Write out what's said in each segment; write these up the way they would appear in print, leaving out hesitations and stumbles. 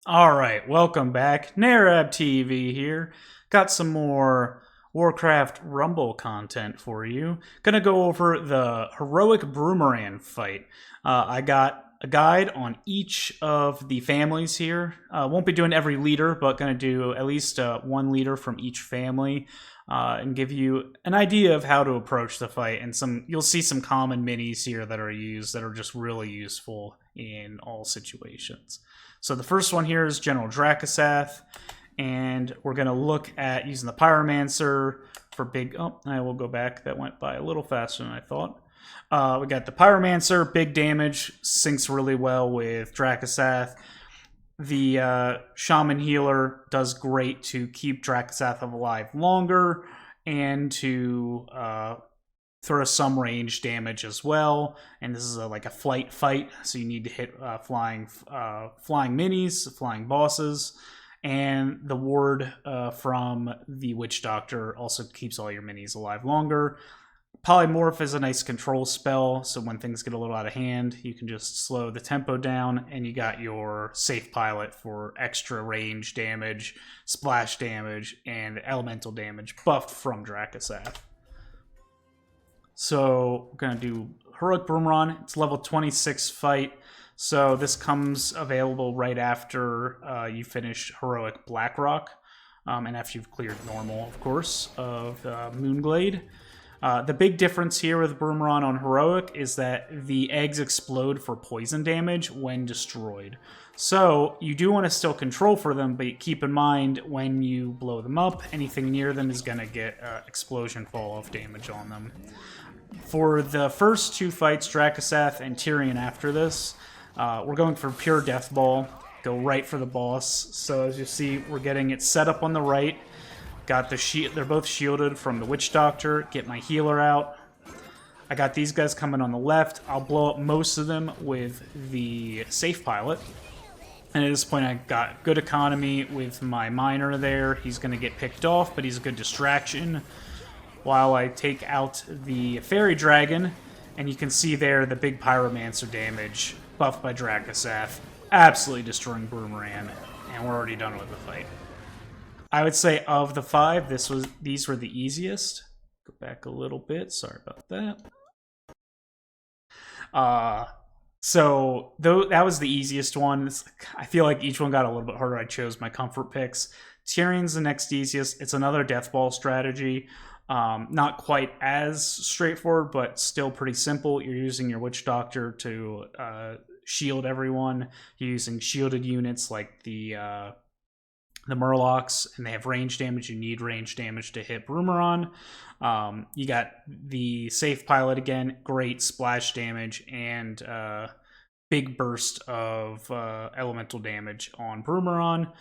Alright, welcome back. Narab TV here. Got some more Warcraft Rumble content for you. Gonna go over the Heroic Brumeran fight. I got a guide on each of the families here. Won't be doing every leader, but gonna do at least one leader from each family. And give you an idea of how to approach the fight, and you'll see some common minis here that are used that are just really useful in all situations. So the first one here is General Dracasath, and we're going to look at using the Pyromancer for big... Oh, I will go back. That went by a little faster than I thought. We got the Pyromancer, big damage, syncs really well with Dracasath. The Shaman Healer does great to keep Dracasath alive longer and to throw some range damage as well. And this is like a flight fight, so you need to hit flying minis, flying bosses. And the ward from the Witch Doctor also keeps all your minis alive longer. Polymorph is a nice control spell, so when things get a little out of hand, you can just slow the tempo down, and you got your Safe Pilot for extra range damage, splash damage, and elemental damage buffed from Dracasath. So we're going to do Heroic Brumeran. It's level 26 fight, so this comes available right after you finish Heroic Blackrock, and after you've cleared normal, of course, of Moonglade. The big difference here with Brumeran on Heroic is that the eggs explode for poison damage when destroyed. So you do want to still control for them, but keep in mind when you blow them up, anything near them is going to get explosion fall-off damage on them. For the first two fights, Dracasath and Tyrion after this, we're going for pure Death Ball. Go right for the boss. So as you see, we're getting it set up on the right. Got the shield. They're both shielded from the Witch Doctor. Get my healer out. I got these guys coming on the left. I'll blow up most of them with the Safe Pilot. And at this point, I got good economy with my miner there. He's going to get picked off, but he's a good distraction. While I take out the Fairy Dragon, and you can see there the big Pyromancer damage buffed by Dracasath, absolutely destroying Brumeran, and we're already done with the fight. I would say of the five, these were the easiest. Go back a little bit. Sorry about that. So that was the easiest one. I feel like each one got a little bit harder. I chose my comfort picks. Tyrion's the next easiest. It's another Death Ball strategy. Not quite as straightforward, but still pretty simple. You're using your Witch Doctor to shield everyone. You're using shielded units like the Murlocs, and they have range damage. You need range damage to hit Brumeran. You got the Safe Pilot again, great splash damage, and big burst of elemental damage on Brumeran.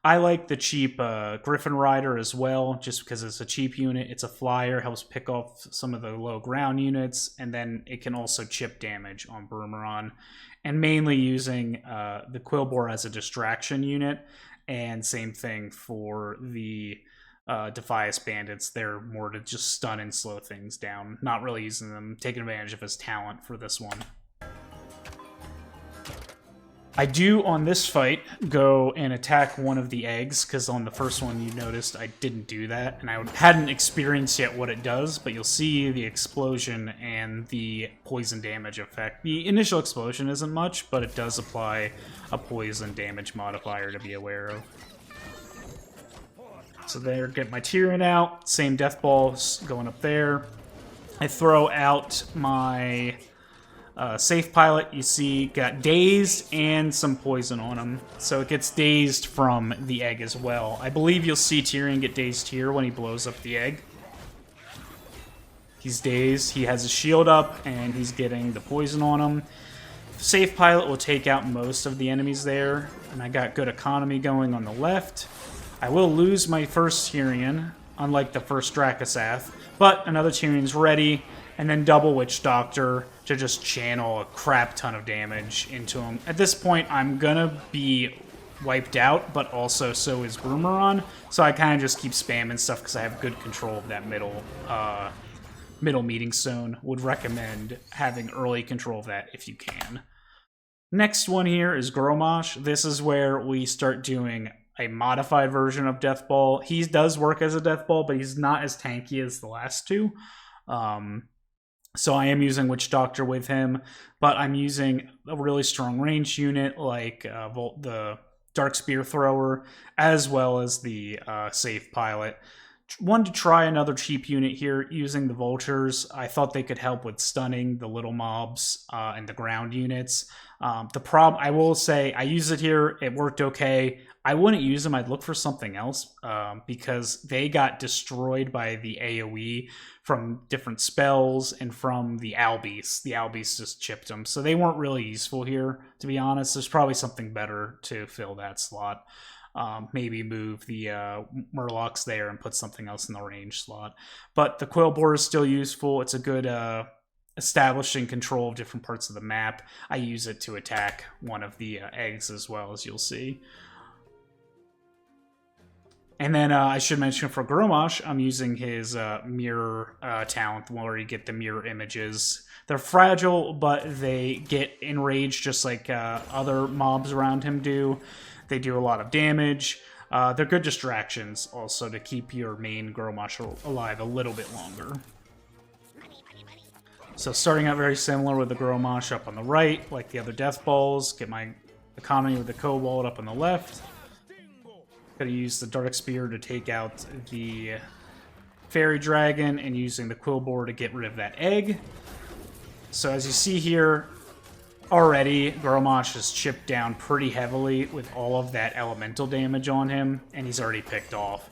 I like the cheap Griffin Rider as well, just because it's a cheap unit. It's a flyer, helps pick off some of the low ground units, and then it can also chip damage on Brumeran. And mainly using the Quillbore as a distraction unit. And same thing for the Defias Bandits. They're more to just stun and slow things down. Not really using them, taking advantage of his talent for this one. I do, on this fight, go and attack one of the eggs, because on the first one you noticed I didn't do that, and I hadn't experienced yet what it does, but you'll see the explosion and the poison damage effect. The initial explosion isn't much, but it does apply a poison damage modifier to be aware of. So there, get my Tyrion out, same Death Ball going up there. I throw out my... Safe Pilot, you see, got dazed and some poison on him. So it gets dazed from the egg as well. I believe you'll see Tyrion get dazed here when he blows up the egg. He's dazed, he has his shield up, and he's getting the poison on him. Safe Pilot will take out most of the enemies there, and I got good economy going on the left. I will lose my first Tyrion, unlike the first Dracasath, but another Tyrion's ready, and then double Witch Doctor to just channel a crap ton of damage into him. At this point, I'm gonna be wiped out, but also so is Brumeran, so I kind of just keep spamming stuff because I have good control of that middle meeting zone. Would recommend having early control of that if you can. Next one here is Gromos. This is where we start doing a modified version of Death Ball. He does work as a Death Ball, but he's not as tanky as the last two. So I am using Witch Doctor with him, but I'm using a really strong range unit like the Dark Spear Thrower, as well as the Safe Pilot. Wanted to try another cheap unit here using the Vultures. I thought they could help with stunning the little mobs and the ground units. The problem, I will say, I use it here. It worked okay. I wouldn't use them. I'd look for something else because they got destroyed by the AoE from different spells and from the Albies. The Albies just chipped them. So they weren't really useful here, to be honest. There's probably something better to fill that slot. Maybe move the Murlocs there and put something else in the range slot. But the Quill Boar is still useful. It's a good establishing control of different parts of the map. I use it to attack one of the eggs as well, as you'll see. And then I should mention for Gromos, I'm using his mirror talent where you get the mirror images. They're fragile, but they get enraged just like other mobs around him do. They do a lot of damage. They're good distractions also to keep your main Gromos alive a little bit longer. So starting out very similar with the Gromos up on the right, like the other Death Balls. Get my economy with the Cobalt up on the left. Gonna use the Dark Spear to take out the Fairy Dragon and using the Quill Boar to get rid of that egg. So as you see here, already Gromos is chipped down pretty heavily with all of that elemental damage on him, and he's already picked off.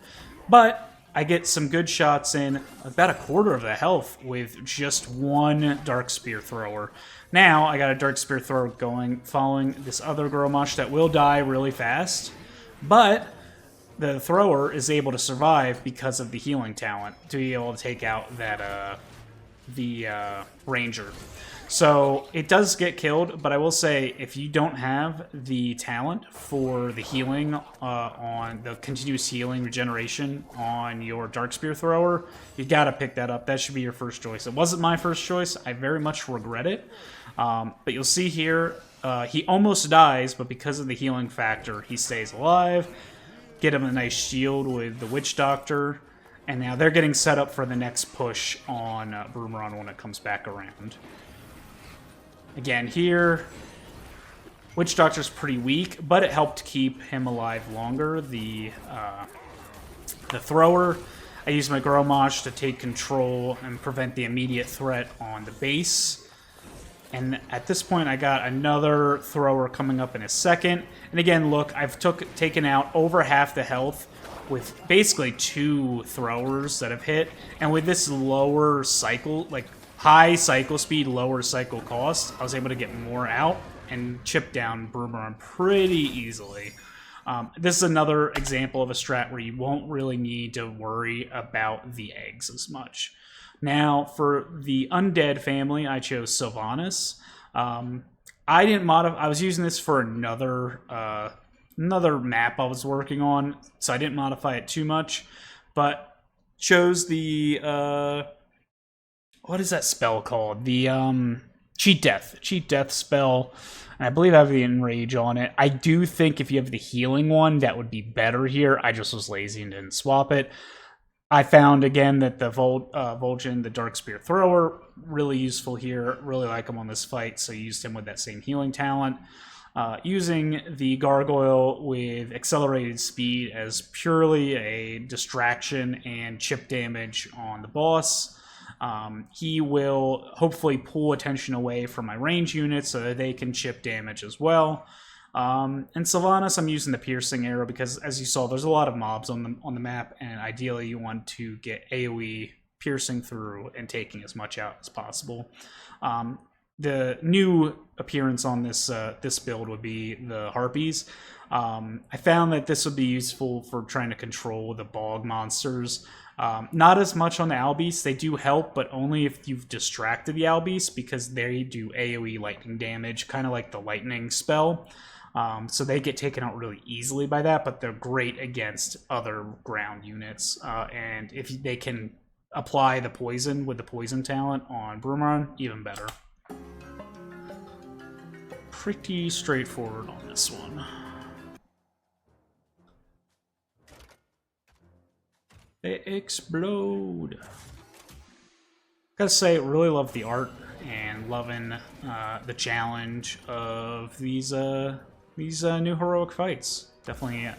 But I get some good shots in, about a quarter of the health with just one Dark Spear Thrower. Now I got a Dark Spear Thrower going, following this other Gromos that will die really fast, but the thrower is able to survive because of the healing talent to be able to take out that the ranger. So it does get killed, but I will say if you don't have the talent for the healing on the continuous healing regeneration on your Dark Spear Thrower, you gotta pick that up. That should be your first choice. It wasn't my first choice. I very much regret it. But you'll see here, he almost dies, but because of the healing factor, he stays alive. Get him a nice shield with the Witch Doctor. And now they're getting set up for the next push on Brumeran when it comes back around. Again, here, Witch Doctor's pretty weak, but it helped keep him alive longer. The Thrower, I use my Gromos to take control and prevent the immediate threat on the base. And at this point, I got another Thrower coming up in a second. And again, look, I've taken out over half the health with basically 2 Throwers that have hit. And with this lower cycle, like high cycle speed, lower cycle cost, I was able to get more out and chip down Brumeran pretty easily. This is another example of a strat where you won't really need to worry about the eggs as much. Now, for the Undead family, I chose Sylvanas. I didn't modify. I was using this for another map I was working on, so I didn't modify it too much. But chose the what is that spell called? The Cheat Death spell. And I believe I have the Enrage on it. I do think if you have the healing one, that would be better here. I just was lazy and didn't swap it. I found, again, that the Vol'jin, the Dark Spear Thrower, really useful here. Really like him on this fight, so used him with that same healing talent. Using the Gargoyle with accelerated speed as purely a distraction and chip damage on the boss. He will hopefully pull attention away from my range units so that they can chip damage as well. And Sylvanas, I'm using the piercing arrow because, as you saw, there's a lot of mobs on the map, and ideally you want to get AoE piercing through and taking as much out as possible. The new appearance on this this build would be the Harpies. I found that this would be useful for trying to control the bog monsters. Not as much on the Albies. They do help, but only if you've distracted the Albies, because they do AoE lightning damage, kind of like the lightning spell. So they get taken out really easily by that, but they're great against other ground units. And if they can apply the poison with the poison talent on Brumeran, even better. pretty straightforward on this one. They explode. Gotta say, really love the art and loving the challenge of these new heroic fights. Definitely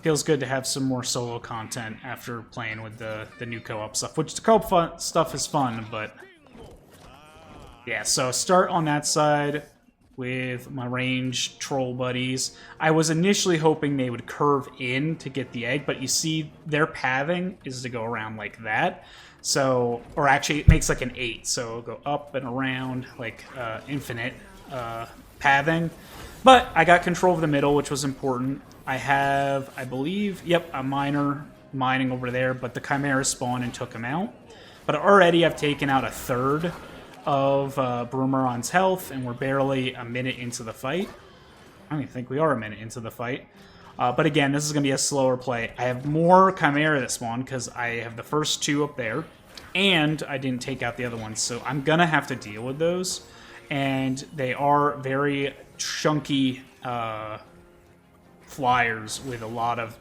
feels good to have some more solo content after playing with the new co-op stuff, which the co-op stuff is fun, but yeah, so start on that side with my ranged troll buddies. I was initially hoping they would curve in to get the egg, but you see their pathing is to go around like that. So, or actually it makes like an 8, so it'll go up and around like infinite pathing. But I got control of the middle, which was important. I have, I believe, yep, a miner mining over there, but the Chimera spawned and took him out. But already I've taken out a third of Brumeran's health, and we're barely a minute into the fight. I don't even think we are a minute into the fight. But again, this is going to be a slower play. I have more Chimera that spawn because I have the first 2 up there, and I didn't take out the other ones, so I'm going to have to deal with those. And they are very chunky flyers with a lot of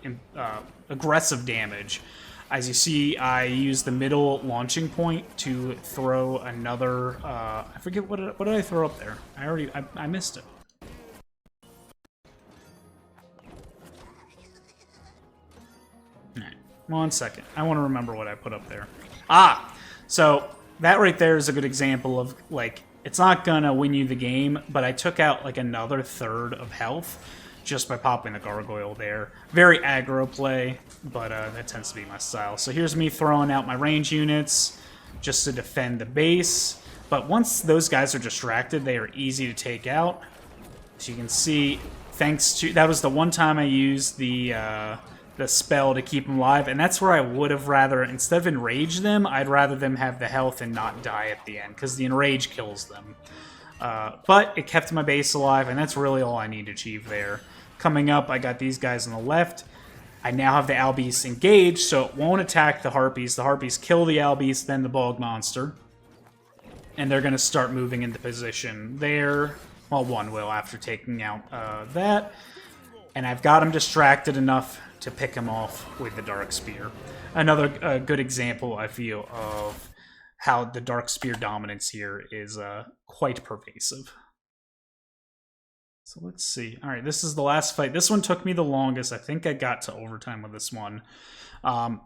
aggressive damage. As you see, I use the middle launching point to throw another, I forget, what did I throw up there? I missed it. Alright, 1 second. I want to remember what I put up there. So that right there is a good example of, like, it's not gonna win you the game, but I took out, like, another third of health just by popping the gargoyle there. Very aggro play, but that tends to be my style. So here's me throwing out my range units just to defend the base. But once those guys are distracted, they are easy to take out. So you can see, thanks to... That was the one time I used the spell to keep them alive, and that's where I would have rather, instead of enrage them, I'd rather them have the health and not die at the end, because the enrage kills them. But it kept my base alive, and that's really all I need to achieve there. Coming up, I got these guys on the left. I now have the Albeast engaged, so it won't attack the Harpies. The Harpies kill the Albeast, then the Bog Monster. And they're going to start moving into position there. Well, one will after taking out that. And I've got him distracted enough to pick him off with the Dark Spear. Another good example, I feel, of how the Dark Spear dominance here is quite pervasive. So let's see. All right, this is the last fight. This one took me the longest. I think I got to overtime with this one.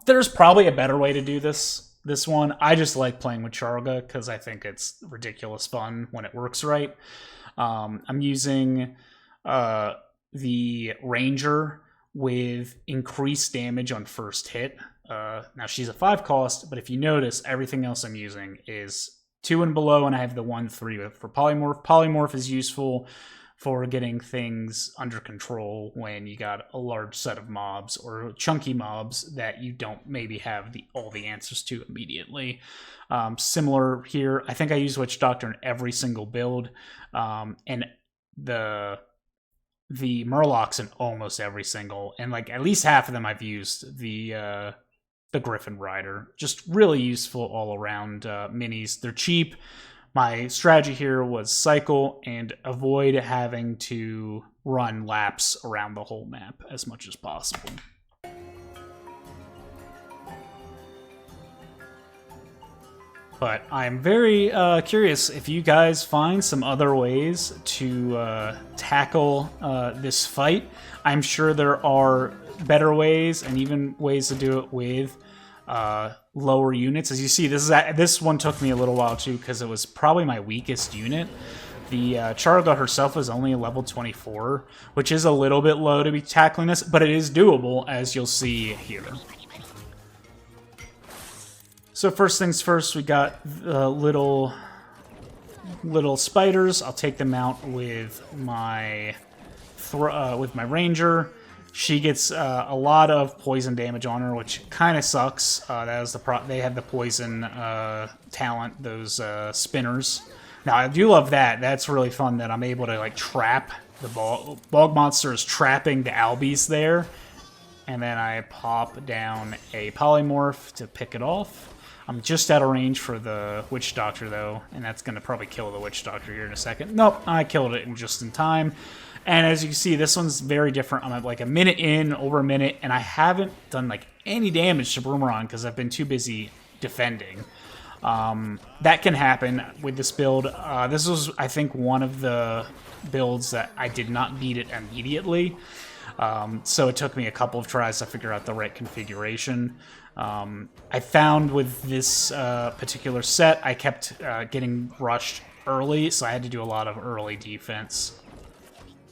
There's probably a better way to do this one. I just like playing with Charga because I think it's ridiculous fun when it works right. I'm using the Ranger with increased damage on first hit. Now she's a 5 cost, but if you notice, everything else I'm using is 2 and below, and I have the 1/3 for Polymorph. Polymorph is useful for getting things under control when you got a large set of mobs or chunky mobs that you don't maybe have all the answers to immediately. Similar here, I think I use Witch Doctor in every single build, and the Murlocs in almost every single, and like at least half of them I've used the Griffin Rider. Just really useful all around minis. They're cheap. My strategy here was cycle and avoid having to run laps around the whole map as much as possible. But I'm very curious if you guys find some other ways to tackle this fight. I'm sure there are better ways and even ways to do it with lower units. As you see, this one took me a little while too because it was probably my weakest unit. The Charga herself is only a level 24, which is a little bit low to be tackling this, but it is doable, as you'll see here. So first things first, we got the little spiders. I'll take them out with my Ranger. She gets a lot of poison damage on her, which kind of sucks. That is they have the poison talent, those spinners. Now I do love that. That's really fun that I'm able to like trap the bog monster is trapping the Albeast there, and then I pop down a polymorph to pick it off. I'm just out of range for the Witch Doctor, though, and that's going to probably kill the Witch Doctor here in a second. Nope, I killed it just in time. And as you can see, this one's very different. I'm at like a minute in, over a minute, and I haven't done like any damage to Brumeran because I've been too busy defending. That can happen with this build. This was, I think, one of the builds that I did not beat it immediately. So it took me a couple of tries to figure out the right configuration. I found with this particular set, I kept getting rushed early, so I had to do a lot of early defense.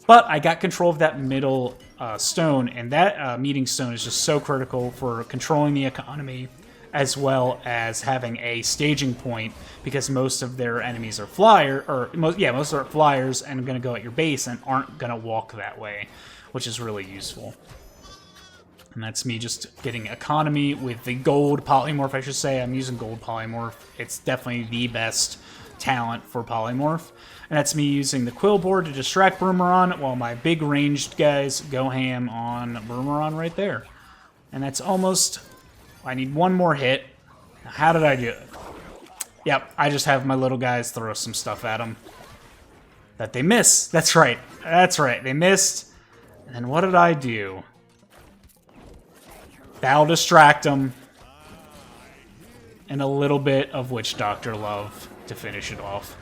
But I got control of that middle stone, and that meeting stone is just so critical for controlling the economy, as well as having a staging point, because most of their enemies are most are flyers and are going to go at your base and aren't going to walk that way, which is really useful. And that's me just getting economy with the gold polymorph, I should say. I'm using gold polymorph. It's definitely the best talent for polymorph. And that's me using the quill board to distract Brumeran while my big ranged guys go ham on Brumeran right there. And that's almost... I need one more hit. How did I do it? Yep, I just have my little guys throw some stuff at them that they miss. That's right. That's right. They missed. And then what did I do? That'll distract them. And a little bit of Witch Doctor love to finish it off.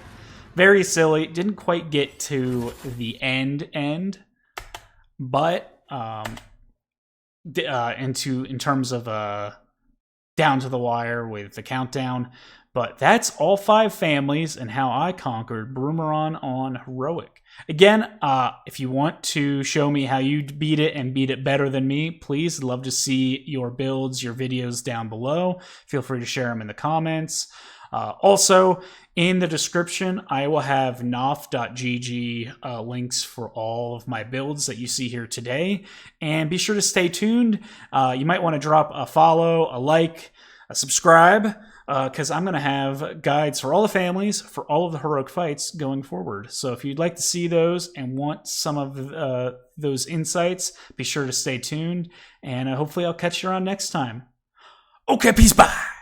Very silly. Didn't quite get to the end. But in terms of down to the wire with the countdown. But that's all 5 families and how I conquered Brumeran on Heroic. Again, if you want to show me how you beat it and beat it better than me, please, I'd love to see your builds, your videos down below. Feel free to share them in the comments. Also, in the description, I will have nof.gg links for all of my builds that you see here today. And be sure to stay tuned. You might want to drop a follow, a like, a subscribe, because I'm going to have guides for all the families, for all of the heroic fights going forward. So if you'd like to see those and want some of those insights, be sure to stay tuned. And hopefully I'll catch you around next time. Okay, peace, bye!